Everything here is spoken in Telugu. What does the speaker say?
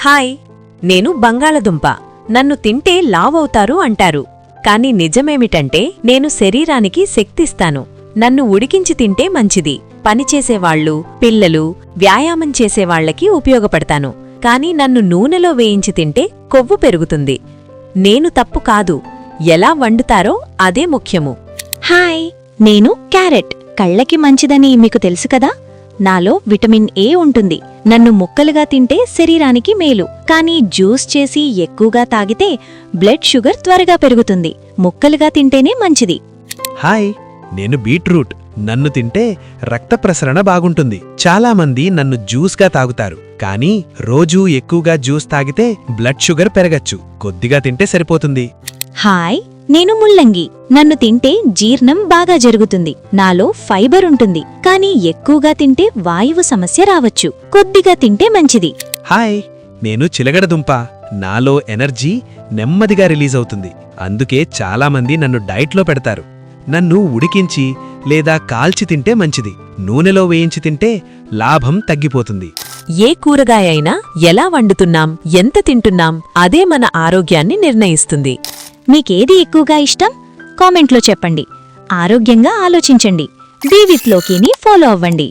హాయ్, నేను బంగాళదుంప. నన్ను తింటే లావవుతారు అంటారు. కాని నిజమేమిటంటే నేను శరీరానికి శక్తిస్తాను. నన్ను ఉడికించి తింటే మంచిది. పనిచేసేవాళ్లు, పిల్లలు, వ్యాయామం చేసేవాళ్లకి ఉపయోగపడతాను. కాని నన్ను నూనెలో వేయించి తింటే కొవ్వు పెరుగుతుంది. నేను తప్పు కాదు, ఎలా వండుతారో అదే ముఖ్యము. హాయ్, నేను క్యారెట్. కళ్ళకి మంచిదని మీకు తెలుసు కదా. నాలో విటమిన్ ఏ ఉంటుంది. నన్ను ముక్కలుగా తింటే శరీరానికి మేలు. కానీ జ్యూస్ చేసి ఎక్కువగా తాగితే బ్లడ్ షుగర్ త్వరగా పెరుగుతుంది. ముక్కలుగా తింటేనే మంచిది. హాయ్, నేను బీట్రూట్. నన్ను తింటే రక్త ప్రసరణ బాగుంటుంది. చాలా మంది నన్ను జ్యూస్గా తాగుతారు. కానీ రోజూ ఎక్కువగా జ్యూస్ తాగితే బ్లడ్ షుగర్ పెరగచ్చు. కొద్దిగా తింటే సరిపోతుంది. హాయ్, నేను ముల్లంగి. నన్ను తింటే జీర్ణం బాగా జరుగుతుంది. నాలో ఫైబర్ ఉంటుంది. కానీ ఎక్కువగా తింటే వాయువు సమస్య రావచ్చు. కొద్దిగా తింటే మంచిది. హాయ్, నేను చిలగడదుంప. నాలో ఎనర్జీ నెమ్మదిగా రిలీజ్ అవుతుంది. అందుకే చాలామంది నన్ను డైట్లో పెడతారు. నన్ను ఉడికించి లేదా కాల్చి తింటే మంచిది. నూనెలో వేయించి తింటే లాభం తగ్గిపోతుంది. ఏ కూరగాయ అయినా ఎలా వండుతున్నాం, ఎంత తింటున్నాం, అదే మన ఆరోగ్యాన్ని నిర్ణయిస్తుంది. మీకేది ఎక్కువగా ఇష్టం? కామెంట్లో చెప్పండి. ఆరోగ్యంగా ఆలోచించండి. బీ విత్ లోకీని ఫాలో అవ్వండి.